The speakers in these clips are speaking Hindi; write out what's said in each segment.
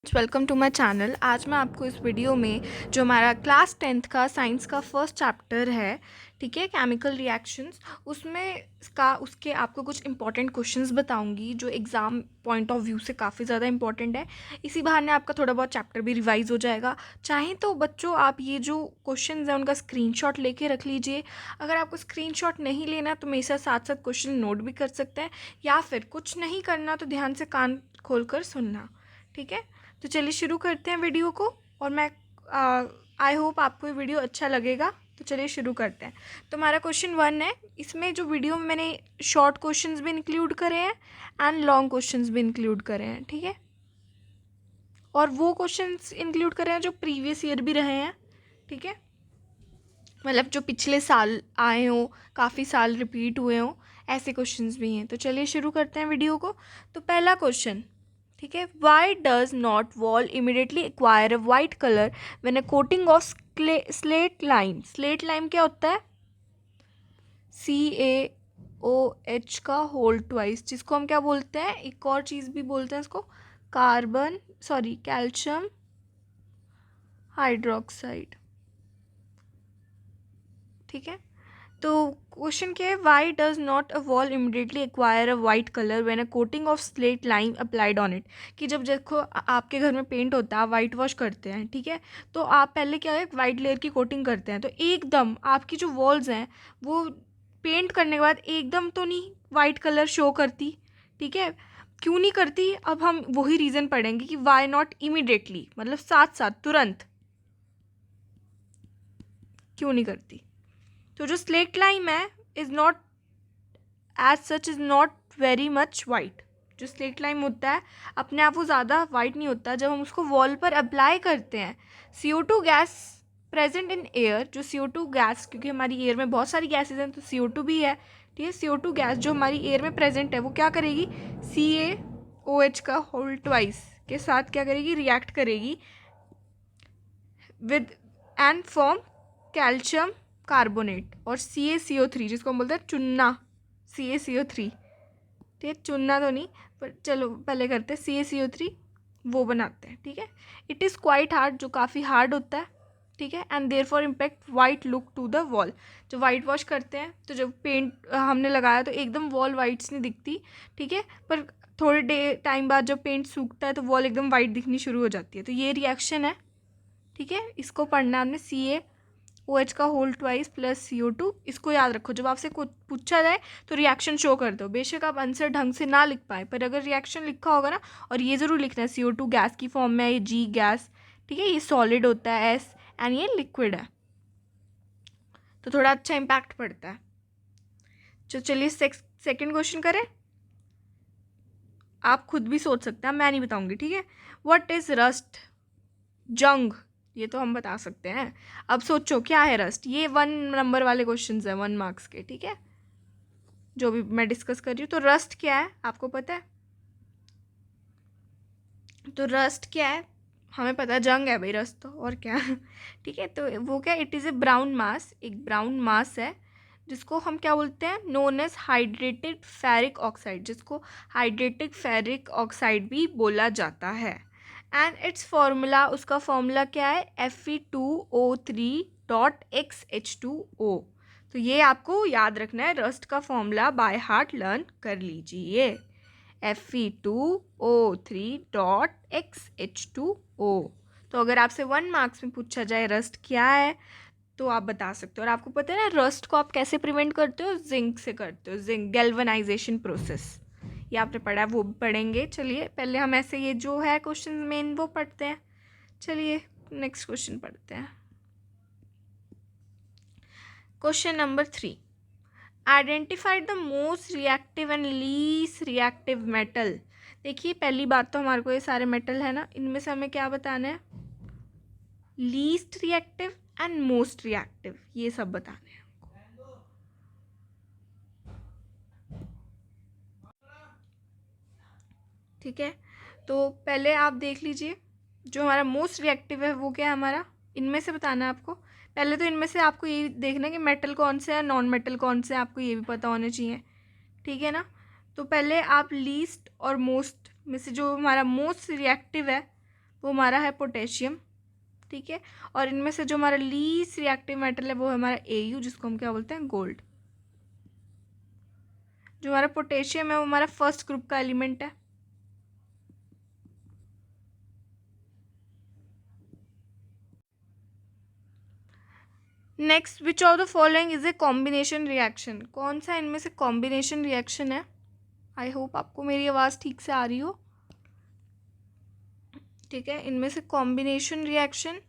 Welcome to my channel. आज मैं आपको इस वीडियो में जो हमारा क्लास 10th का साइंस का फर्स्ट चैप्टर है, ठीक है, केमिकल रिएक्शंस, उसके आपको कुछ इंपॉर्टेंट क्वेश्चंस बताऊंगी जो एग्ज़ाम पॉइंट ऑफ व्यू से काफ़ी ज़्यादा इंपॉर्टेंट है। इसी बहाने आपका थोड़ा बहुत चैप्टर भी रिवाइज हो जाएगा। चाहें तो बच्चों आप ये जो क्वेश्चंस हैं उनका स्क्रीनशॉट लेके रख लीजिए। अगर आपको स्क्रीनशॉट नहीं लेना तो मेरे साथ साथ क्वेश्चन नोट भी कर सकते हैं, या फिर कुछ नहीं करना तो ध्यान से कान खोल कर सुनना, ठीक है। तो चलिए शुरू करते हैं वीडियो को, और मैं आई होप आपको ये वीडियो अच्छा लगेगा। तो चलिए शुरू करते हैं। तो हमारा क्वेश्चन 1 है। इसमें जो वीडियो में मैंने शॉर्ट क्वेश्चंस भी इंक्लूड करे हैं एंड लॉन्ग क्वेश्चंस भी इंक्लूड करे हैं, ठीक है। और वो क्वेश्चंस इंक्लूड करे हैं जो प्रीवियस ईयर भी रहे हैं, ठीक है, मतलब जो पिछले साल आए हों, काफ़ी साल रिपीट हुए हों, ऐसे क्वेश्चंस भी हैं। तो चलिए शुरू करते हैं वीडियो को। तो पहला क्वेश्चन, ठीक है, why does not wall immediately acquire a white colour when a coating of slate lime. Slate lime क्या होता है? CaOH का होल ट्वाइस, जिसको हम क्या बोलते हैं, एक और चीज़ भी बोलते हैं इसको, कैल्शियम हाइड्रोक्साइड, ठीक है। तो क्वेश्चन क्या है, why does not a wall immediately acquire a white colour when a coating of slate lime applied on it. कि जब देखो आपके घर में पेंट होता है, आप वाइट वॉश करते हैं, ठीक है, तो आप पहले क्या है, वाइट लेयर की कोटिंग करते हैं, तो एकदम आपकी जो वॉल्स हैं वो पेंट करने के बाद एकदम तो नहीं वाइट कलर शो करती, ठीक है। क्यों नहीं करती, अब हम वही रीज़न पढ़ेंगे कि वाई नॉट इमिडिएटली, मतलब साथ साथ तुरंत क्यों नहीं करती। तो जो स्लेट लाइम है is not as such is not very much white. जो स्लेट लाइम होता है अपने आप वो ज़्यादा वाइट नहीं होता। जब हम उसको वॉल पर अप्लाई करते हैं, CO2 gas present in air, जो CO2 गैस, क्योंकि हमारी एयर में बहुत सारी गैसेज हैं तो CO2 भी है, ठीक है। CO2 गैस जो हमारी एयर में प्रेजेंट है वो क्या करेगी, CaOH का होल ट्वाइस के साथ क्या करेगी, रिएक्ट करेगी with and form calcium carbonate और CaCO3, जिसको हम बोलते हैं चुन्ना, CaCO3, ठीक है, चुनना तो नहीं, पर चलो पहले करते हैं, CaCO3 वो बनाते हैं, ठीक है। इट इज़ क्वाइट हार्ड, जो काफ़ी हार्ड होता है, ठीक है, and therefore impact white look to the wall. जब वाइट वॉश करते हैं तो जब पेंट हमने लगाया तो एकदम वॉल वाइट्स नहीं दिखती, ठीक है, पर थोड़े टाइम बाद जब पेंट सूखता है तो वॉल एकदम वाइट दिखनी शुरू हो जाती है। तो ये रिएक्शन है, ठीक है, इसको पढ़ना हमने, CaOH का होल ट्वाइस प्लस CO2। इसको याद रखो, जब आपसे कुछ पूछा जाए तो रिएक्शन शो कर दो। बेशक आप आंसर ढंग से ना लिख पाए, पर अगर रिएक्शन लिखा होगा ना, और ये ज़रूर लिखना है CO2 गैस की फॉर्म में है, ये G गैस, ठीक है, ये सॉलिड होता है S, एंड ये लिक्विड है, तो थोड़ा अच्छा इम्पैक्ट पड़ता है। तो चलिए सेकेंड क्वेश्चन करें। आप खुद भी सोच सकते हैं, मैं नहीं बताऊंगी, ठीक है। What is rust? जंग, ये तो हम बता सकते हैं। अब सोचो क्या है रस्ट। ये 1 नंबर वाले क्वेश्चंस हैं, 1 मार्क्स के, ठीक है, जो भी मैं डिस्कस कर रही हूँ। तो रस्ट क्या है आपको पता है? तो रस्ट क्या है, हमें पता है, जंग है भाई, रस्ट तो और क्या ठीक है। तो वो क्या, it is a brown mass, एक ब्राउन मास है जिसको हम क्या बोलते हैं, known as hydrated ferric oxide, जिसको हाइड्रेटेड फेरिक ऑक्साइड भी बोला जाता है। एंड इट्स फॉर्मूला, उसका फॉर्मूला क्या है, Fe2O3.XH2O। तो ये आपको याद रखना है, रस्ट का फॉर्मूला बाय हार्ट लर्न कर लीजिए, Fe2O3.XH2O। तो अगर आपसे 1 मार्क्स में पूछा जाए रस्ट क्या है तो आप बता सकते हो। और आपको पता है ना रस्ट को आप कैसे प्रिवेंट करते हो, जिंक से करते हो, जिंक गैल्वेनाइजेशन प्रोसेस, ये आपने पढ़ा है, वो भी पढ़ेंगे। चलिए पहले हम ऐसे ये जो है क्वेश्चन मेन वो पढ़ते हैं। चलिए नेक्स्ट क्वेश्चन पढ़ते हैं। Question number 3, identified the most reactive and least reactive metal. देखिए पहली बात तो हमारे को ये सारे मेटल है ना, इनमें से हमें क्या बताना है, least reactive and most reactive, ये सब बताने हैं, ठीक है। तो पहले आप देख लीजिए, जो हमारा मोस्ट रिएक्टिव है वो क्या है हमारा, इनमें से बताना है आपको। पहले तो इनमें से आपको ये देखना है कि मेटल कौन से है, नॉन मेटल कौन से है, आपको ये भी पता होने चाहिए, ठीक है ना। तो पहले आप लीस्ट और मोस्ट में से जो हमारा मोस्ट रिएक्टिव है वो हमारा है पोटेशियम, ठीक है। और इनमें से जो हमारा लीस्ट रिएक्टिव मेटल है वो है हमारा Au, जिसको हम क्या बोलते हैं, गोल्ड। जो हमारा पोटेशियम है वो हमारा फर्स्ट ग्रुप का एलिमेंट है। Next, which of the following is a combination reaction? कौन सा इनमें से कॉम्बिनेशन रिएक्शन है? आई होप आपको मेरी आवाज़ ठीक से आ रही हो, ठीक है। इनमें से combination reaction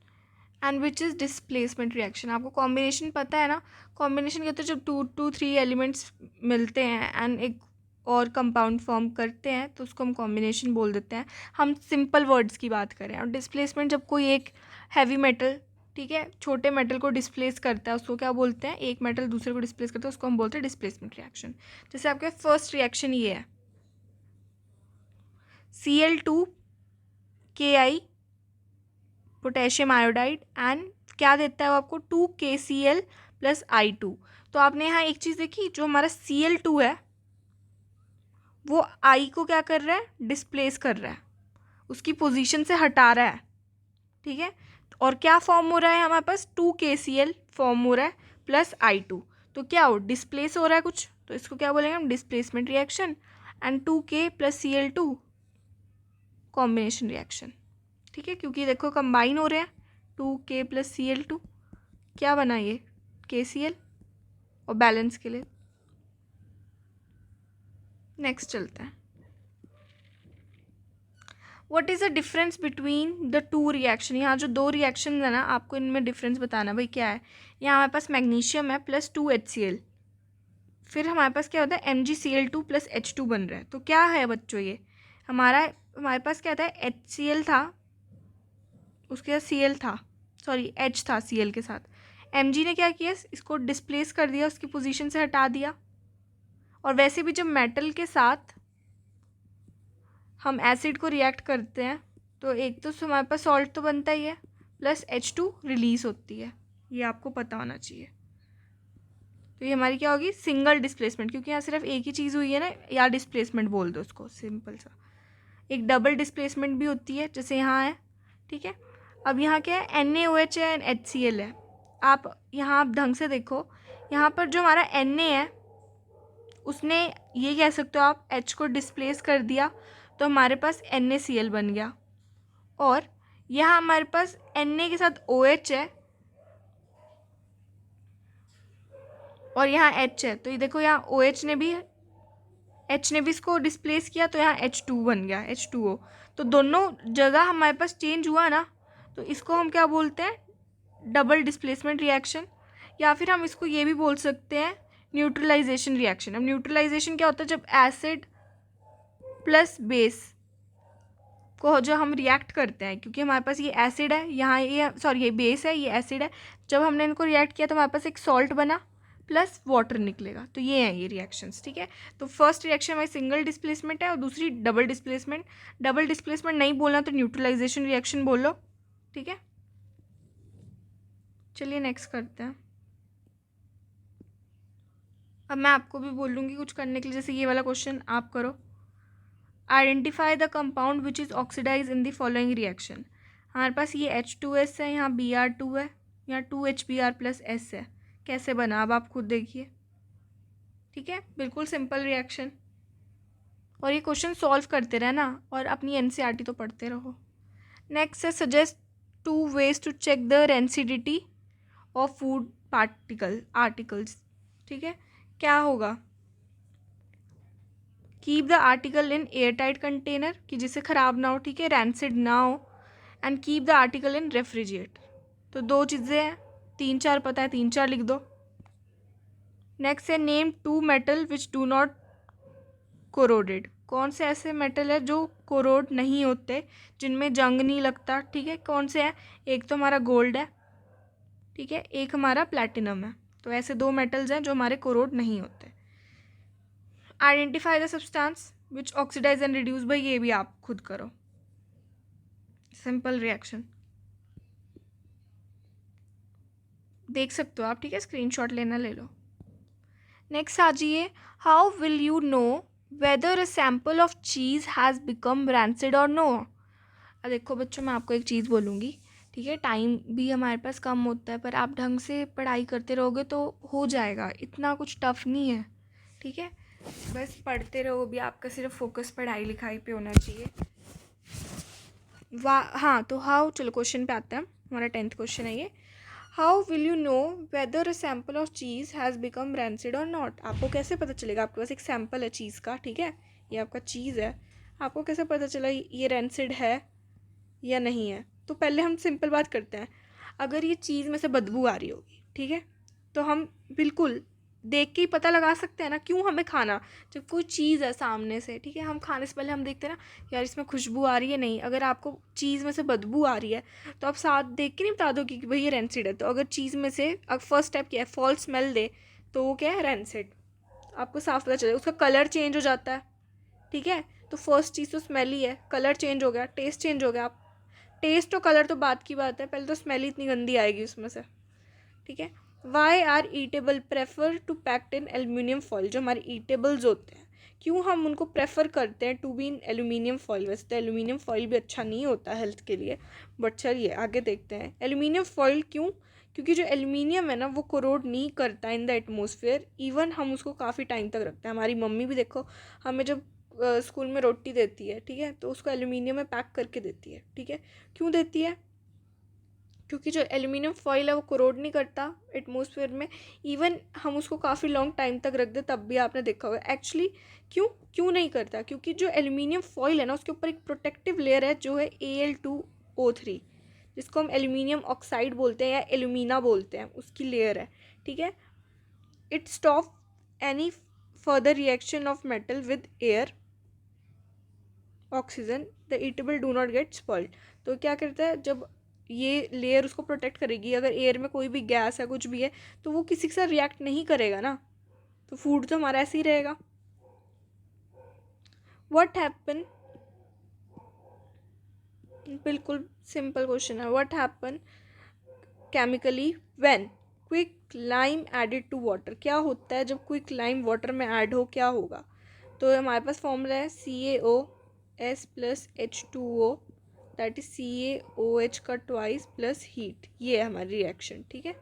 and which is displacement reaction. आपको कॉम्बिनेशन पता है ना, कॉम्बिनेशन कहते हैं जब 2 3 एलिमेंट्स मिलते हैं एंड एक और कंपाउंड फॉर्म करते हैं तो उसको हम कॉम्बिनेशन बोल देते हैं। हम सिंपल वर्ड्स की बात करें। और डिस्प्लेसमेंट जब कोई एक हैवी मेटल, ठीक है, छोटे मेटल को डिस्प्लेस करता है उसको क्या बोलते हैं, एक मेटल दूसरे को डिस्प्लेस करता है उसको हम बोलते हैं डिस्प्लेसमेंट रिएक्शन। जैसे आपके फर्स्ट रिएक्शन ये है, Cl2 Ki potassium iodide and क्या देता है वो आपको 2KCl + I2। तो आपने यहाँ एक चीज़ देखी, जो हमारा Cl2 है वो I को क्या कर रहा है, डिस्प्लेस कर रहा है, उसकी पोजीशन से हटा रहा है, ठीक है। और क्या फॉर्म हो रहा है हमारे पास, 2KCl फॉर्म हो रहा है प्लस I2। तो क्या हो, डिस्प्लेस हो रहा है कुछ, तो इसको क्या बोलेंगे हम, displacement reaction. And 2K + Cl2 combination reaction, ठीक है, क्योंकि देखो कंबाइन हो रहे हैं 2K + Cl2, क्या बना ये, KCl, और बैलेंस के लिए। नेक्स्ट चलते हैं, what is the difference between the two reaction. यहाँ जो दो रिएक्शन है ना, आपको इनमें डिफरेंस बताना भाई क्या है। यहाँ हमारे पास मैग्नीशियम है प्लस 2HCl, फिर हमारे पास क्या होता है MgCl2 + H2 बन रहा है। तो क्या है बच्चों ये, हमारे पास क्या था, HCl था, उसके साथ Cl था, सॉरी H था Cl के साथ। Mg ने क्या किया, इसको डिस्प्लेस कर दिया, उसकी पोजीशन से हटा दिया। और वैसे भी जब मेटल के साथ हम एसिड को रिएक्ट करते हैं तो एक तो हमारे पास सॉल्ट तो बनता ही है, प्लस H2 रिलीज होती है, ये आपको पता होना चाहिए। तो ये हमारी क्या होगी, सिंगल डिस्प्लेसमेंट, क्योंकि यहाँ सिर्फ एक ही चीज़ हुई है ना, या डिस्प्लेसमेंट बोल दो उसको, सिंपल सा। एक डबल डिस्प्लेसमेंट भी होती है, जैसे यहाँ है, ठीक है। अब यहाँ क्या है, NaOH है एंड HCl है। आप यहाँ आप ढंग से देखो, यहाँ पर जो हमारा Na है उसने, ये कह सकते हो आप, H को डिस्प्लेस कर दिया तो हमारे पास NaCl बन गया। और यहाँ हमारे पास Na के साथ OH है और यहाँ H है, तो ये देखो यहाँ H ने भी इसको डिस्प्लेस किया तो यहाँ H2 बन गया, H2O। तो दोनों जगह हमारे पास चेंज हुआ ना, तो इसको हम क्या बोलते हैं, डबल डिस्प्लेसमेंट रिएक्शन। या फिर हम इसको ये भी बोल सकते हैं न्यूट्रलाइजेशन रिएक्शन। अब न्यूट्रलाइजेशन क्या होता है, जब एसिड प्लस बेस को जो हम रिएक्ट करते हैं, क्योंकि हमारे पास ये एसिड है, यहाँ ये सॉरी ये बेस है, ये एसिड है, जब हमने इनको रिएक्ट किया तो हमारे पास एक सॉल्ट बना प्लस वाटर निकलेगा। तो ये हैं ये रिएक्शंस, ठीक है। तो फर्स्ट रिएक्शन हमारी सिंगल डिस्प्लेसमेंट है और दूसरी डबल डिस्प्लेसमेंट। डबल डिस्प्लेसमेंट नहीं बोलना तो न्यूट्रलाइजेशन रिएक्शन बोलो, ठीक है। चलिए नेक्स्ट करते हैं। अब मैं आपको भी बोलूँगी कुछ करने के लिए, जैसे ये वाला क्वेश्चन आप करो, identify the compound which is oxidize in the following reaction. हमारे पास ये H2S है, यहाँ Br2 है, यहाँ 2HBr + S है। कैसे बना, अब आप खुद देखिए, ठीक है, बिल्कुल सिंपल रिएक्शन। और ये क्वेश्चन सॉल्व करते रहना और अपनी NCERT तो पढ़ते रहो। नेक्स्ट है, suggest 2 ways to check the rancidity of food articles, ठीक है। क्या होगा, keep the article in air tight container, कि जिससे ख़राब ना हो, ठीक है, रैंसिड ना हो। And keep the article in refrigerator. तो दो चीज़ें हैं, 3 4 पता है, 3 4 लिख दो। नेक्स्ट है, name 2 metal which do not corroded. कौन से ऐसे मेटल है जो कोरोड नहीं होते, जिनमें जंग नहीं लगता, ठीक है, कौन से हैं, एक तो हमारा गोल्ड है, ठीक है, एक हमारा प्लैटिनम है। तो ऐसे 2 मेटल्स हैं जो हमारे कोरोड नहीं होते। Identify the substance which oxidize and reduce, भाई ये भी आप खुद करो, सिंपल रिएक्शन देख सकते हो आप, ठीक है, स्क्रीनशॉट लेना ले लो। नेक्स्ट आ जाइए, how will you know whether a sample of cheese has become rancid और नो। अब देखो बच्चों, मैं आपको एक चीज़ बोलूँगी, ठीक है, टाइम भी हमारे पास कम होता है, पर आप ढंग से पढ़ाई करते रहोगे तो हो जाएगा, इतना कुछ टफ नहीं है, ठीक है। बस पढ़ते रहो, भी आपका सिर्फ फोकस पढ़ाई लिखाई पे होना चाहिए। हाँ, तो हाउ, चलो क्वेश्चन पे आते हैं, हमारा 10th क्वेश्चन है ये। How will you know whether a sample of cheese has become rancid और नॉट? आपको कैसे पता चलेगा? आपके पास एक सैम्पल है चीज़ का, ठीक है, ये आपका चीज़ है, आपको कैसे पता चला ये रैंसिड है या नहीं है? तो पहले हम सिंपल बात करते हैं। अगर ये चीज़ में से बदबू आ रही होगी, ठीक है, तो हम बिल्कुल देख के ही पता लगा सकते हैं ना। क्यों हमें खाना, जब कोई चीज़ है सामने से, ठीक है, हम खाने से पहले हम देखते हैं ना, यार इसमें खुशबू आ रही है, नहीं। अगर आपको चीज़ में से बदबू आ रही है तो आप साथ देख के नहीं बता दो कि भाई ये रेंसिड है। तो अगर चीज़ में से फर्स्ट स्टेप क्या है, फॉल्स स्मेल दे, तो वो क्या है, रेंसिड। आपको साफ पता चलेगा। उसका कलर चेंज हो जाता है, ठीक है, तो फर्स्ट चीज़ तो स्मेल ही है, कलर चेंज हो गया, टेस्ट चेंज हो गया। आप टेस्ट और कलर तो बात की बात है, पहले तो स्मेल ही इतनी गंदी आएगी उसमें से, ठीक है। Why are eatable prefer to packed in aluminium foil? जो हमारे ईटेबल्स होते हैं, क्यों हम उनको प्रेफर करते हैं to be in aluminium foil? वैसे तो एल्यूमिनियम फॉइल भी अच्छा नहीं होता हेल्थ के लिए, बट चलिए आगे देखते हैं। एल्यूमिनियम फॉइल क्यों? क्योंकि जो एल्यूमिनियम है ना, वो कोरोड नहीं करता इन द एटमोसफेयर। इवन हम उसको काफ़ी टाइम तक रखते हैं। हमारी मम्मी भी देखो, हमें जब स्कूल में रोटी देती है, ठीक है, तो उसको एल्यूमिनियम में पैक करके देती है, ठीक है। क्यों देती है? क्योंकि जो एल्यूमिनियम फॉइल है वो कोरोड नहीं करता एटमॉस्फेयर में। इवन हम उसको काफ़ी लॉन्ग टाइम तक रख दे तब भी आपने देखा होगा। एक्चुअली क्यों क्यों नहीं करता? क्योंकि जो एल्यूमिनियम फॉइल है ना, उसके ऊपर एक प्रोटेक्टिव लेयर है जो है Al2O3, जिसको हम एल्यूमिनियम ऑक्साइड बोलते हैं या एल्यूमिना बोलते हैं, उसकी लेयर है, ठीक है। It stop any further reaction of metal with air oxygen, the eatable do not gate spoiled. तो क्या करता है, जब ये लेयर उसको प्रोटेक्ट करेगी, अगर एयर में कोई भी गैस है, कुछ भी है, तो वो किसी के साथ रिएक्ट नहीं करेगा ना, तो फूड तो हमारा ऐसे ही रहेगा। व्हाट हैपन, बिल्कुल सिंपल क्वेश्चन है। What happen chemically when quick lime added to water? क्या होता है जब क्विक लाइम वाटर में ऐड हो, क्या होगा? तो हमारे पास फॉर्मूला है CaOS plus H2O, that is CaOH का ट्वाइस प्लस हीट। ये है हमारी रिएक्शन, ठीक है,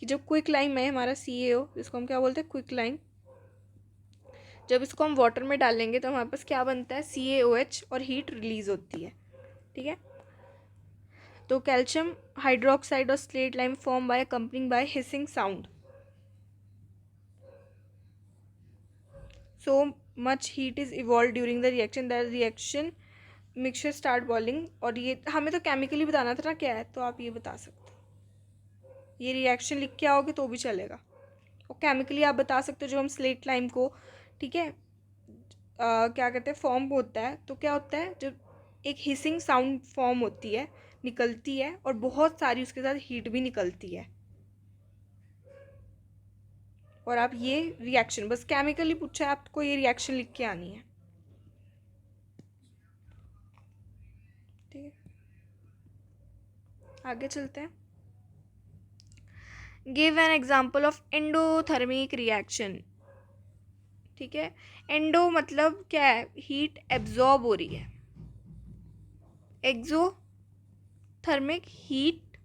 कि जब क्विक लाइम है हमारा CaO, इसको हम क्या बोलते हैं, क्विक लाइम, जब इसको हम वाटर में डालेंगे तो हमारे पास क्या बनता है, CaOH, और हीट रिलीज होती है, ठीक है। तो कैल्शियम हाइड्रोक्साइड और slaked lime form by accompanying by hissing sound, so much heat is evolved during the reaction that reaction mixture start boiling. और ये हमें तो केमिकली बताना था ना क्या है, तो आप ये बता सकते हो, ये रिएक्शन लिख के आओगे तो भी चलेगा। और केमिकली आप बता सकते हो, जो हम स्लेट लाइम को, ठीक है, क्या कहते हैं, फॉर्म होता है, तो क्या होता है, जब एक हिसिंग साउंड फॉर्म होती है, निकलती है, और बहुत सारी उसके साथ हीट भी निकलती है। और आप ये रिएक्शन, बस केमिकली पूछा है आपको, ये रिएक्शन लिख के आनी है, ठीक है। आगे चलते हैं। Give an example of endothermic reaction, ठीक है। एंडो मतलब क्या है, हीट एब्जॉर्ब हो रही है। एक्सोथर्मिक, हीट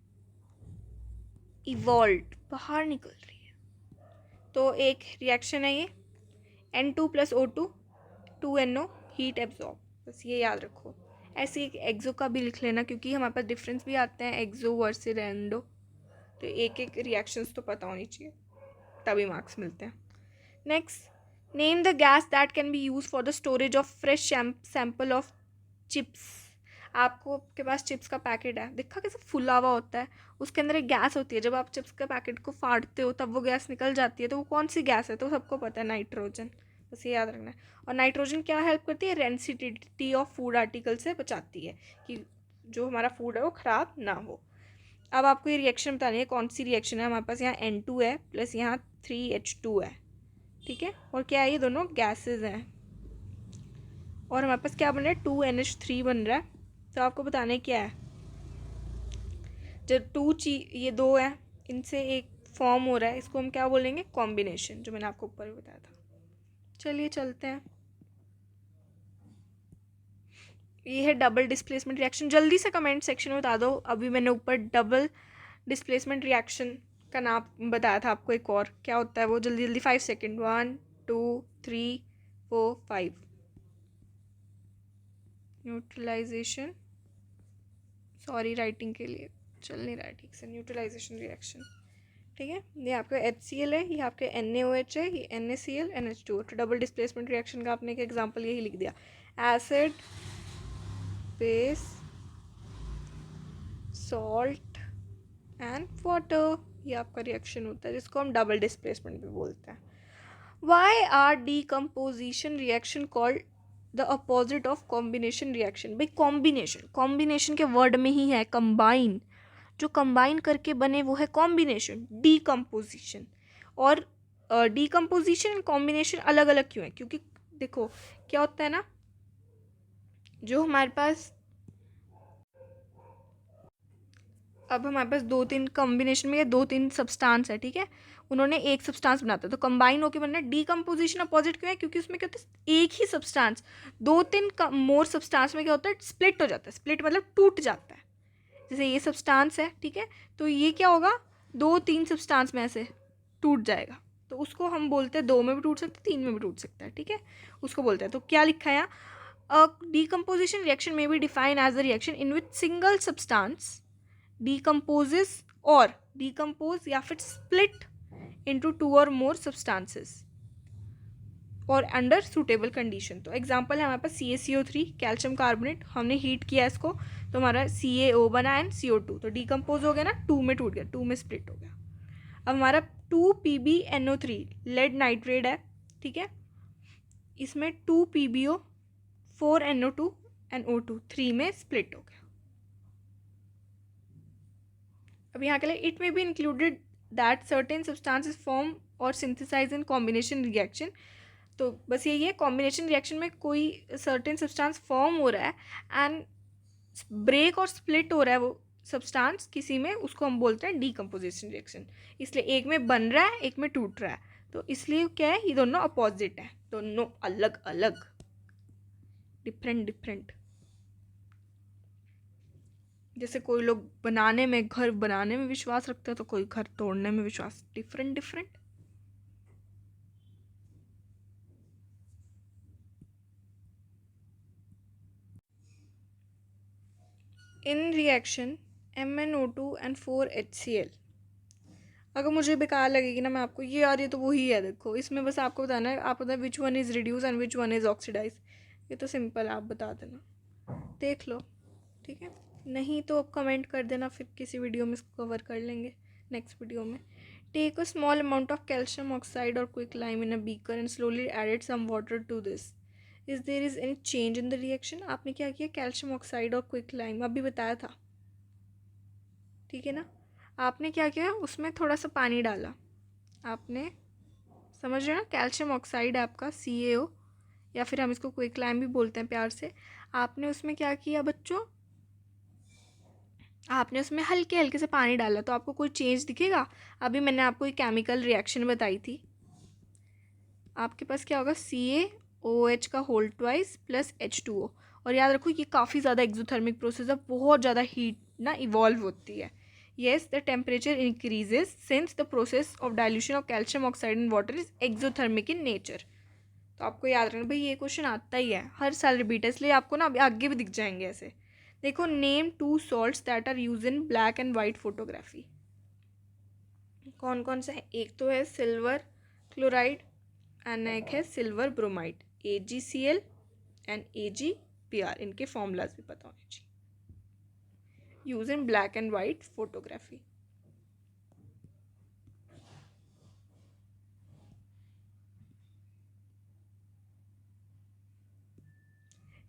इवॉल्व, बाहर निकल रही है। तो एक रिएक्शन है ये, N2+O2 2NO, हीट एब्जॉर्ब, बस ये याद रखो। ऐसे एक एक्सो का भी लिख लेना, क्योंकि हमारे पास डिफरेंस भी आते हैं एक्सो वर्सेस एंडो, तो एक एक रिएक्शंस तो पता होनी चाहिए, तभी मार्क्स मिलते हैं। Next, name the gas that can be use for the storage of fresh sample of chips. आपको के पास चिप्स का पैकेट है, देखा कैसे फुला हुआ होता है, उसके अंदर एक गैस होती है, जब आप चिप्स के पैकेट को फाड़ते हो तब वो गैस निकल जाती है, तो वो कौन सी गैस है? तो सबको पता है, नाइट्रोजन, बस ये याद रखना है। और नाइट्रोजन क्या हेल्प करती है, रेंसिडिटी ऑफ फूड आर्टिकल से बचाती है, कि जो हमारा फूड है वो ख़राब ना हो। अब आपको ये रिएक्शन बतानी है, कौन सी रिएक्शन है। हमारे पास यहाँ N2 है प्लस यहाँ 3H2 है, ठीक है, और क्या है, ये दोनों गैसेज हैं, और हमारे पास क्या बन रहा है, 2NH3 बन रहा है। तो आपको बताना है क्या है, जब ये दो है, इनसे एक फॉर्म हो रहा है, इसको हम क्या बोलेंगे, कॉम्बिनेशन, जो मैंने आपको ऊपर बताया था। चलिए चलते हैं। ये है डबल डिस्प्लेसमेंट रिएक्शन। जल्दी से कमेंट सेक्शन में बता दो। अभी मैंने ऊपर डबल डिस्प्लेसमेंट रिएक्शन का नाम बताया था आपको, एक और क्या होता है वो, जल्दी जल्दी 5 सेकेंड। 1 2 3 4 5। न्यूट्रलाइजेशन, सॉरी राइटिंग के लिए चल नहीं रहा है ठीक से। न्यूट्रलाइजेशन रिएक्शन, ठीक है। ये आपका HCl है, ये आपके NaOH है, ये NaCl NH2। तो डबल डिस्प्लेसमेंट रिएक्शन का आपने एक एग्जांपल यही लिख दिया, acid base salt and water. ये आपका रिएक्शन होता है जिसको हम डबल डिस्प्लेसमेंट भी बोलते हैं। Why are decomposition reaction called the opposite of combination reaction? भाई कॉम्बिनेशन, कॉम्बिनेशन के वर्ड में ही है कंबाइन, जो कंबाइन करके बने वो है कॉम्बिनेशन। डीकम्पोजिशन और डीकम्पोजिशन एंड कॉम्बिनेशन अलग अलग क्यों है? क्योंकि देखो क्या होता है ना, जो हमारे पास अब हमारे पास 2-3 कॉम्बिनेशन में 2-3 सब्सटेंस है, ठीक है, उन्होंने एक सब्सटेंस बनाता है तो कंबाइन होकर बनना है। डीकम्पोजिशन अपोजिट क्यों है? क्योंकि उसमें क्या होता है, एक ही सब्सटेंस 2-3 मोर सब्सटेंस में क्या होता है, स्प्लिट हो जाता है। स्प्लिट मतलब टूट जाता है। जैसे ये सब्सटेंस है, ठीक है, तो ये क्या होगा, 2-3 सब्सटेंस में ऐसे टूट जाएगा, तो उसको हम बोलते हैं 2 में भी टूट सकता है, 3 में भी टूट सकता है, ठीक है, उसको बोलते हैं। तो क्या लिखा है यहाँ, a decomposition reaction may be define as the reaction in which single substance decomposes or decompose या फिर split into 2 or more substances और अंडर सुटेबल कंडीशन। तो एग्जांपल है हमारे पास CaCO3 कैल्शियम कार्बोनेट, हमने हीट किया इसको तो हमारा CaO बना एंड CO2, तो डीकम्पोज हो गया ना, 2 में टूट गया, 2 में स्प्लिट हो गया। अब हमारा 2PbNO3 लेड नाइट्रेट है, ठीक है, इसमें 2PbO 4NO2 एंड O2 3 में स्प्लिट हो गया। अब यहाँ के लिए it may be included that certain substances form और सिंथेसाइज इन कॉम्बिनेशन रिएक्शन। तो बस यही है, कॉम्बिनेशन रिएक्शन में कोई सर्टेन सब्सटेंस फॉर्म हो रहा है एंड ब्रेक और स्प्लिट हो रहा है वो सब्सटेंस किसी में, उसको हम बोलते हैं डीकम्पोजिशन रिएक्शन। इसलिए एक में बन रहा है, एक में टूट रहा है, तो इसलिए क्या है, ये दोनों अपोजिट है, दोनों अलग अलग, डिफरेंट डिफरेंट। जैसे कोई लोग बनाने में, घर बनाने में विश्वास रखते हैं, तो कोई घर तोड़ने में विश्वास, different different. In reaction MnO2 and 4HCl, अगर मुझे बेकार लगेगी ना, मैं आपको ये, यार ये तो वही है, देखो इसमें बस आपको बताना है, आप बताना which one is reduce and which one is oxidize. ये तो सिंपल है, आप बता देना, देख लो, ठीक है। नहीं तो आप कमेंट कर देना, फिर किसी वीडियो में इसको कवर कर लेंगे नेक्स्ट वीडियो में। Take a small amount of calcium oxide और quick lime in a beaker and slowly added some water to this, is there is any change in the reaction? आपने क्या किया, कैल्शियम ऑक्साइड और क्विक लाइम अभी बताया था, ठीक है ना, आपने क्या किया, उसमें थोड़ा सा पानी डाला, आपने समझ रहे हो ना, कैल्शियम ऑक्साइड है आपका CaO, या फिर हम इसको क्विक लाइम भी बोलते हैं प्यार से। आपने उसमें क्या किया बच्चों, आपने उसमें हल्के हल्के से पानी डाला, तो आपको कोई चेंज दिखेगा? अभी मैंने आपको एक केमिकल रिएक्शन बताई थी, आपके पास क्या होगा, CaOH का होल ट्वाइस प्लस H2O। और याद रखो ये काफ़ी ज़्यादा एक्सोथर्मिक प्रोसेस है, बहुत ज़्यादा हीट ना इवॉल्व होती है। Yes, the temperature increases since the process of dilution of calcium oxide in water is exothermic in nature. तो आपको याद रखना भाई, ये क्वेश्चन आता ही है, हर साल रिपीट है, इसलिए आपको ना अभी आगे भी दिख जाएंगे ऐसे। देखो, name 2 salts that are use in black and white photography. कौन कौन सा है? एक तो है सिल्वर क्लोराइड एंड एक है silver bromide, AgCl and AgBr। इनके फॉर्मूलाज भी पता होने चाहिए। Use in black and white photography.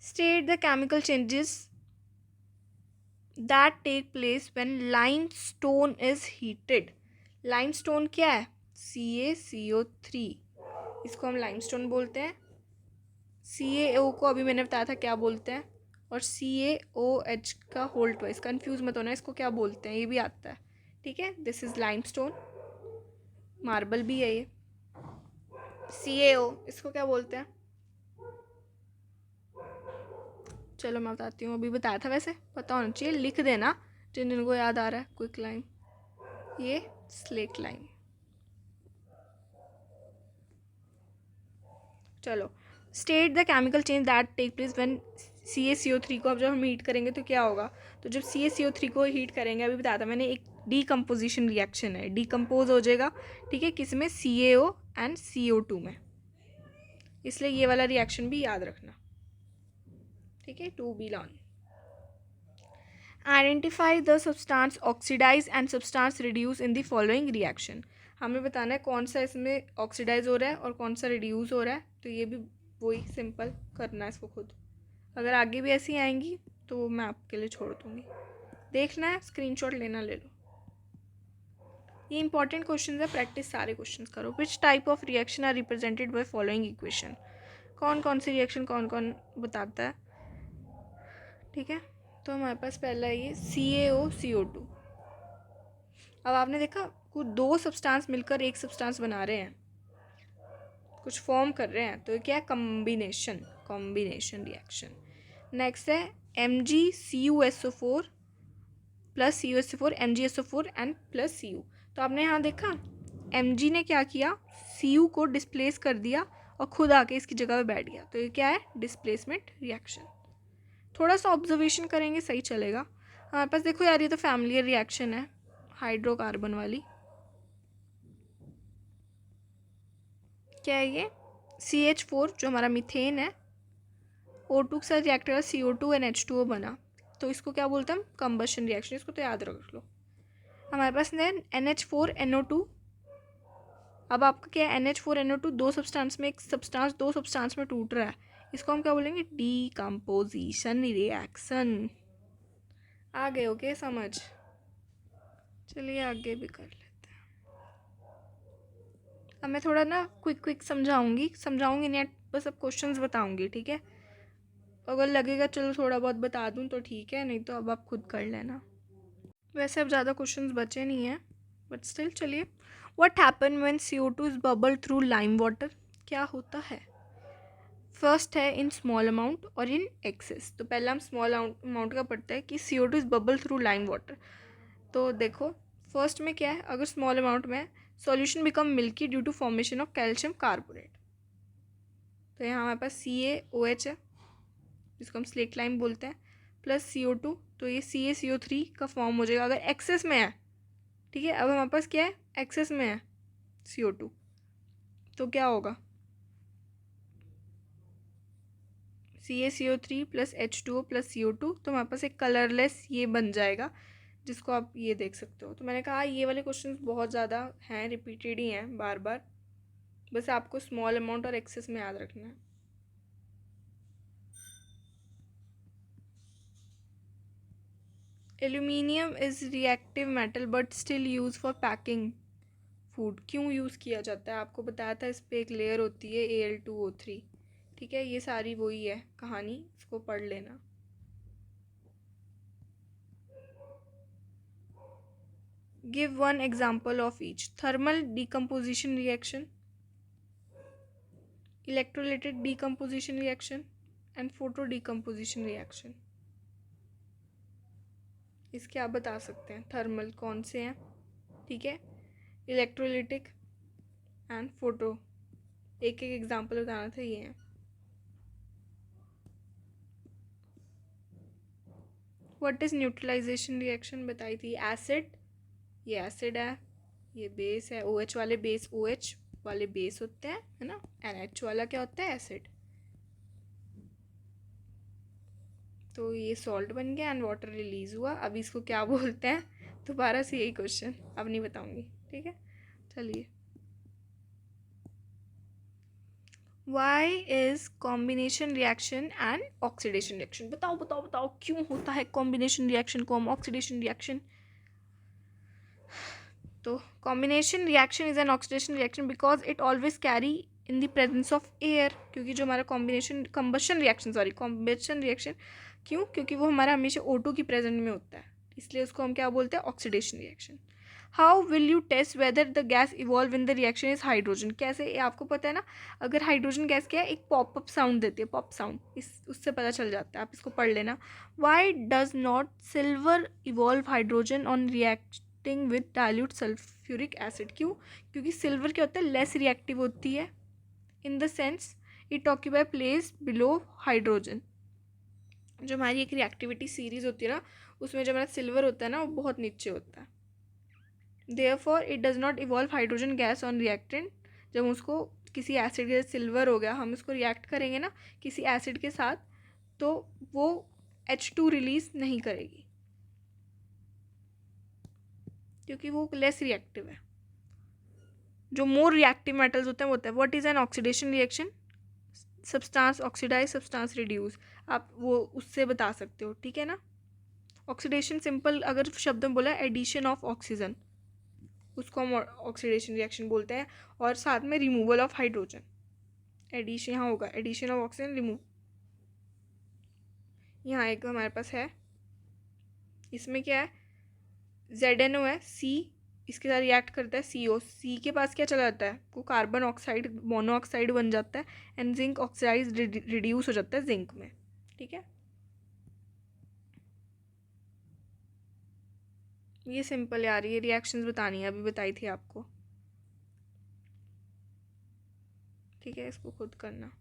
State the chemical changes that take place when limestone is heated. Limestone क्या है? CaCO3, इसको हम लाइमस्टोन बोलते हैं। CaO को अभी मैंने बताया था क्या बोलते हैं, और CaOH का होल ट्वाइस, कंफ्यूज मत होना, इसको क्या बोलते हैं ये भी आता है, ठीक है। दिस इज लाइमस्टोन, मार्बल भी है ये। CaO इसको क्या बोलते हैं? चलो मैं बताती हूँ, अभी बताया था, वैसे पता होना चाहिए, लिख देना जिन जिनको याद आ रहा है। क्विक लाइम, ये स्लेक लाइम। चलो, state the chemical change that take place when CaCO3 को अब जब हम हीट करेंगे तो क्या होगा। तो जब CaCO3 को हीट करेंगे, अभी बताया था मैंने, एक डीकम्पोजिशन रिएक्शन है, डीकम्पोज हो जाएगा, ठीक है, किस में, CaO एंड CO2 में। इसलिए ये वाला रिएक्शन भी याद रखना, ठीक है। To be learn. Identify the substance oxidize and substance reduce in the following reaction. हमें बताना है कौन सा इसमें ऑक्सीडाइज हो रहा है और कौन सा रिड्यूस हो रहा है। तो ये भी वही सिंपल करना है इसको खुद। अगर आगे भी ऐसी आएंगी तो मैं आपके लिए छोड़ दूँगी, देखना है, स्क्रीनशॉट लेना, ले लो। ये इंपॉर्टेंट क्वेश्चन है, प्रैक्टिस सारे क्वेश्चन करो। Which type of reaction are represented by following equation. कौन कौन सी रिएक्शन कौन कौन बताता है, ठीक है। तो हमारे पास पहला है ये CaO CO2। अब आपने देखा कुछ दो सब्सटेंस मिलकर एक सब्सटेंस बना रहे हैं, कुछ फॉर्म कर रहे हैं, तो ये क्या है, कॉम्बिनेशन रिएक्शन। नेक्स्ट है MgCuSO4 plus CuSO4 MgSO4 and plus Cu। तो आपने यहाँ देखा Mg ने क्या किया, Cu को डिस्प्लेस कर दिया और खुद आके इसकी जगह पे बैठ गया। तो ये क्या है, डिस्प्लेसमेंट रिएक्शन। थोड़ा सा ऑब्जर्वेशन करेंगे सही चलेगा। हमारे पास देखो यार, ये तो फैमिलियर रिएक्शन है, हाइड्रोकार्बन वाली। क्या है ये, CH4 जो हमारा मीथेन है, O2 के साथ रिएक्ट करा, CO2 and H2O बना, तो इसको क्या बोलते हैं हम, कंबशन रिएक्शन। इसको तो याद रख लो। हमारे पास NH4NO2। अब आपका क्या है, NH4NO2 दो सब्सटेंस में, एक सब्सटेंस दो सब्सटेंस में टूट रहा है, इसको हम क्या बोलेंगे, डीकम्पोजिशन रिएक्शन। आ गए ओके समझ। चलिए आगे भी कर लेते हैं। अब मैं थोड़ा ना क्विक समझाऊंगी नहीं, बस अब क्वेश्चंस बताऊंगी, ठीक है। अगर लगेगा चलो थोड़ा बहुत बता दूं तो ठीक है, नहीं तो अब आप खुद कर लेना। वैसे अब ज़्यादा क्वेश्चंस बचे नहीं हैं, बट स्टिल चलिए। What happen when CO2 is bubble through lime water. क्या होता है, फर्स्ट है इन स्मॉल अमाउंट और इन एक्सेस। तो पहले हम स्मॉल अमाउंट का पढ़ते हैं कि CO2 is bubble through lime water. तो देखो फर्स्ट में क्या है, अगर स्मॉल अमाउंट में solution become milky due to formation of calcium carbonate. तो यहाँ हमारे पास CaOH है, जिसको हम स्लेट लाइम बोलते हैं, प्लस CO2, तो ये CaCO3 का फॉर्म हो जाएगा अगर एक्सेस में है, ठीक है। अब हमारे पास क्या है, एक्सेस में है CO2, तो क्या होगा, CaCO3 plus H2O plus CO2, तो हमारे पास एक कलरलेस ये बन जाएगा, जिसको आप ये देख सकते हो। तो मैंने कहा ये वाले क्वेश्चंस बहुत ज़्यादा हैं, रिपीटेड ही हैं बार बार, बस आपको स्मॉल अमाउंट और एक्सेस में याद रखना है। Aluminium is reactive metal but still use for packing food. क्यों यूज़ किया जाता है, आपको बताया था, इस पर एक लेयर होती है Al2O3, ठीक है। ये सारी वही है कहानी, इसको पढ़ लेना। Give one example of each. Thermal decomposition reaction, electrolytic decomposition reaction and photo decomposition reaction. इसके आप बता सकते हैं थर्मल कौन से हैं, ठीक है, इलेक्ट्रोलाइटिक एंड फोटो, एक एक एग्जाम्पल बताना था, ये हैं। व्हाट इज़ न्यूट्रलाइजेशन रिएक्शन बताई थी, एसिड, ये एसिड है, ये बेस है, OH वाले बेस, OH वाले बेस होते हैं, है ना, NH वाला क्या होता है, एसिड। तो ये सॉल्ट बन गया एंड वाटर रिलीज हुआ। अब इसको क्या बोलते हैं, दोबारा से यही क्वेश्चन, अब नहीं बताऊंगी, ठीक है। चलिए, why is combination reaction and oxidation reaction. बताओ बताओ बताओ क्यों होता है कॉम्बिनेशन रिएक्शन को हम ऑक्सीडेशन रिएक्शन। तो combination reaction is an oxidation reaction because it always carry in the presence of air. क्योंकि जो हमारा कम्बशन रिएक्शन, क्यों, क्योंकि वो हमारा हमेशा O2 की प्रेजेंट में होता है, इसलिए उसको हम क्या बोलते हैं, oxidation reaction. How will you test whether the gas evolve in the reaction is hydrogen? कैसे, ये आपको पता है ना, अगर हाइड्रोजन गैस क्या है, एक पॉपअप साउंड देती है, पॉप साउंड, इस उससे पता चल जाता है, आप इसको पढ़ लेना. Why does not silver evolve hydrogen on reacting with dilute sulphuric acid? क्यों? क्योंकि सिल्वर क्या होता है, लेस रिएक्टिव होती है, in the sense it occupy place below hydrogen. जो हमारी एक रिएक्टिविटी सीरीज होती है ना, उसमें जो हमारा सिल्वर होता है ना, वो बहुत नीचे होता है. Therefore it does not evolve hydrogen gas on reactant. जब उसको किसी एसिड के, सिल्वर हो गया, हम उसको रिएक्ट करेंगे ना किसी एसिड के साथ, तो वो H2 रिलीज नहीं करेगी क्योंकि वो लेस रिएक्टिव है. जो मोर रिएक्टिव मेटल्स होते हैं वो होता है. What is an oxidation reaction? Substance oxidize, substance reduce. आप वो उससे बता सकते हो, ठीक है ना. ऑक्सीडेशन सिंपल अगर शब्द में बोला, एडिशन ऑफ ऑक्सीजन, उसको हम ऑक्सीडेशन रिएक्शन बोलते हैं. और साथ में रिमूवल ऑफ हाइड्रोजन, एडिशन यहाँ होगा, एडिशन ऑफ ऑक्सीजन, रिमूव. यहाँ एक हमारे पास है, इसमें क्या है, ZNO है, C इसके साथ रिएक्ट करता है, CO. C के पास क्या चला जाता है, वो कार्बन ऑक्साइड, मोनोऑक्साइड बन जाता है, एंड जिंक ऑक्साइड रिड्यूस हो जाता है जिंक में. ठीक है, ये सिंपल यार, ये रिएक्शंस बतानी है, अभी बताई थी आपको. ठीक है, इसको खुद करना.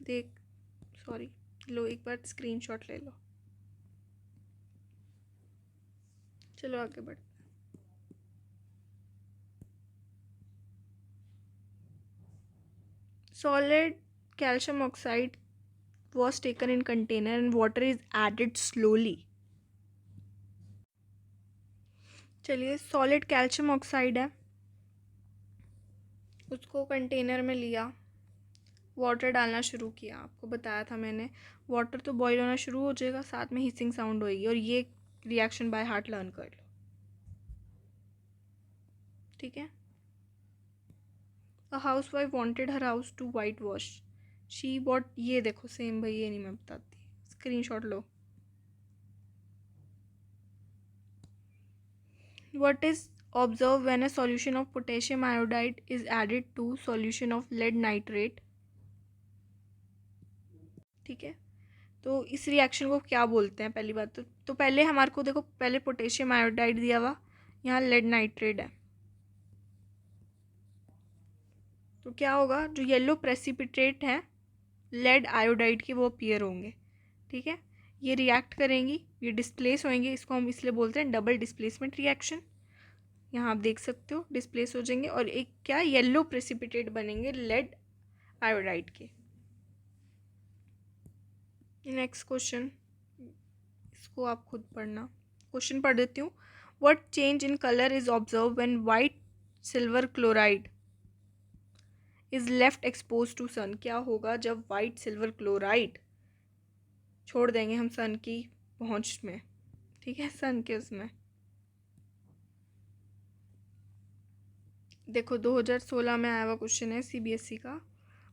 देख, सॉरी, लो एक बार स्क्रीनशॉट ले लो. चलो आगे बढ़. Solid calcium oxide was taken in container and water is added slowly. चलिए, सॉलिड कैल्शियम ऑक्साइड है, उसको कंटेनर में लिया, वाटर डालना शुरू किया. आपको बताया था मैंने, वाटर तो बॉईल होना शुरू हो जाएगा, साथ में हिसिंग साउंड होएगी, और ये रिएक्शन बाय हार्ट लर्न कर लो. ठीक है. A housewife wanted her house to whitewash. She bought, ये देखो सेम भाई, ये नहीं मैं बताती, स्क्रीनशॉट लो. What is observed when a solution of potassium iodide is added to solution of lead nitrate? ठीक है, तो इस रिएक्शन को क्या बोलते हैं? पहली बात तो पहले हमारे को देखो, पहले पोटेशियम आयोडाइड दिया हुआ, यहाँ लेड नाइट्रेट है, तो क्या होगा, जो येलो प्रेसिपिटेट है लेड आयोडाइड के, वो अपीयर होंगे. ठीक है, ये रिएक्ट करेंगी, ये डिस्प्लेस होंगे, इसको हम इसलिए बोलते हैं डबल डिस्प्लेसमेंट रिएक्शन. यहाँ आप देख सकते हो, डिस्प्लेस हो जाएंगे, और एक क्या, येलो प्रेसिपिटेट बनेंगे लेड आयोडाइड के. नेक्स्ट क्वेश्चन, इसको आप खुद पढ़ना. क्वेश्चन पढ़ देती हूँ. What change in colour is observe when white silver chloride is left expose to sun? क्या होगा जब वाइट सिल्वर क्लोराइड छोड़ देंगे हम सन की पहुँच में? ठीक है, सन के उसमें. देखो 2016 में आया हुआ क्वेश्चन है, CBSE का.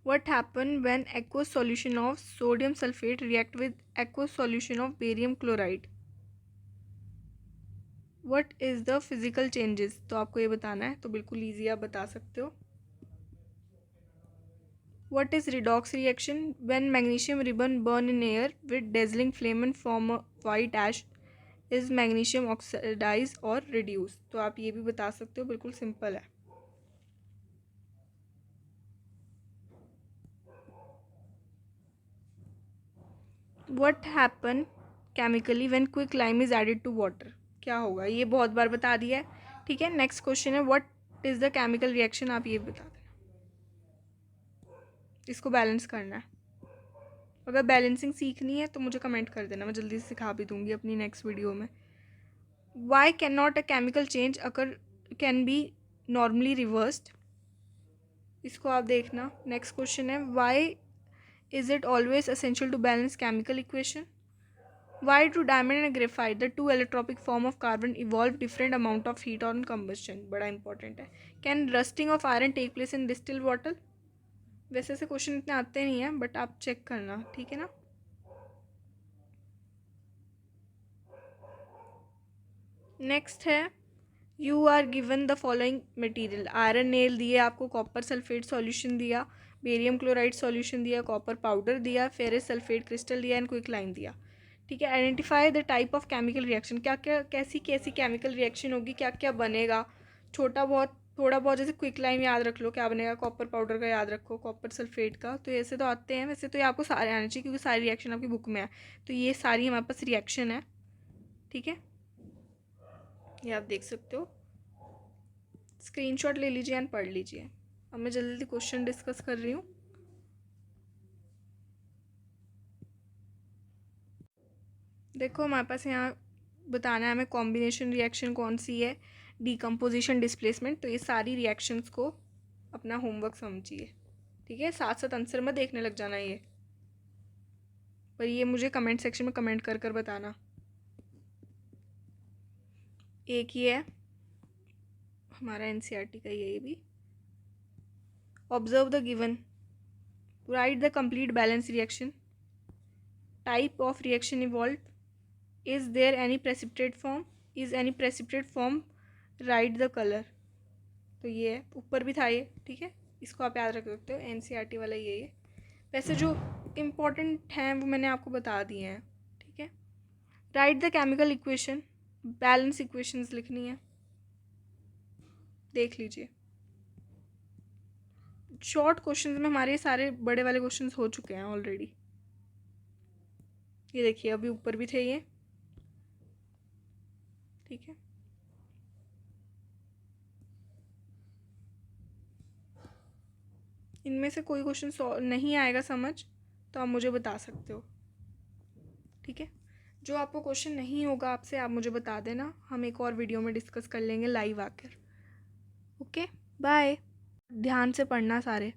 What happen when aqueous solution of sodium sulfate react with aqueous solution of barium chloride? What is the physical changes? तो आपको ये बताना है, तो बिल्कुल ईजी आप बता सकते हो. What is redox reaction? When magnesium ribbon burn in air with dazzling flame and form a white ash, is magnesium oxidize or reduce? तो आप ये भी बता सकते हो, बिल्कुल सिंपल है. What happen chemically when quick lime is added to water? क्या होगा, ये बहुत बार बता दिया है. ठीक है, नेक्स्ट क्वेश्चन है, what is the chemical reaction? आप ये बता देना, इसको बैलेंस करना है. अगर बैलेंसिंग सीखनी है तो मुझे कमेंट कर देना, मैं जल्दी से सिखा भी दूंगी अपनी नेक्स्ट वीडियो में. Why can not a chemical change occur can be normally reversed? इसको आप देखना. नेक्स्ट क्वेश्चन है, why is it always essential to balance chemical equation? Why do diamond and graphite, the two allotropic form of carbon, evolve different amount of heat on combustion? बड़ा इंपॉर्टेंट है. Can rusting of iron take place in distilled water? वैसे से क्वेश्चन इतने आते नहीं हैं, बट आप चेक करना, ठीक है ना. नेक्स्ट है, you are given the following material. Iron nail दिए आपको, कॉपर सल्फेट सॉल्यूशन दिया, बेरियम क्लोराइड सॉल्यूशन दिया, कॉपर पाउडर दिया, फेरस सल्फेट क्रिस्टल दिया एंड क्विकलाइन दिया। ठीक है, identify the type of chemical reaction, क्या क्या कैसी कैसी केमिकल रिएक्शन होगी, क्या क्या बनेगा। छोटा बहुत थोड़ा बहुत जैसे क्विकलाइन याद रख लो क्या बनेगा, कॉपर पाउडर का याद रखो, कॉपर सल्फेट का, तो ऐसे तो आते हैं। वैसे तो ये आपको सारे आने चाहिए क्योंकि सारी रिएक्शन आपकी बुक में है। तो ये सारी हमारे पास रिएक्शन है। ठीक है, ये आप देख सकते हो, स्क्रीनशॉट ले लीजिए एंड पढ़ लीजिए। अब मैं जल्दी क्वेश्चन डिस्कस कर रही हूँ। देखो हमारे पास यहाँ बताना है हमें कॉम्बिनेशन रिएक्शन कौन सी है, डीकम्पोजिशन, डिस्प्लेसमेंट। तो ये सारी रिएक्शंस को अपना होमवर्क समझिए। ठीक है, साथ साथ आंसर में देखने लग जाना ये, पर ये मुझे कमेंट सेक्शन में कमेंट कर कर बताना। एक ये है हमारा एनसीईआरटी का, ये भी। Observe the given, write the complete balance reaction, type of reaction evolve, is there any precipitate form, is any precipitate form, write the colour. तो ये है, ऊपर भी था ये। ठीक है, इसको आप याद रख सकते हो, एनसीईआरटी वाला ये है। वैसे जो इम्पोर्टेंट हैं वो मैंने आपको बता दिए हैं। ठीक है, right the chemical equation, balance equations लिखनी है, देख लीजिए। शॉर्ट क्वेश्चंस में हमारे सारे बड़े वाले क्वेश्चंस हो चुके हैं ऑलरेडी। ये देखिए अभी ऊपर भी थे ये। ठीक है, इनमें से कोई क्वेश्चन नहीं आएगा समझ तो आप मुझे बता सकते हो। ठीक है, जो आपको क्वेश्चन नहीं होगा आपसे, आप मुझे बता देना, हम एक और वीडियो में डिस्कस कर लेंगे लाइव आकर। Okay, bye. ध्यान से पढ़ना सारे।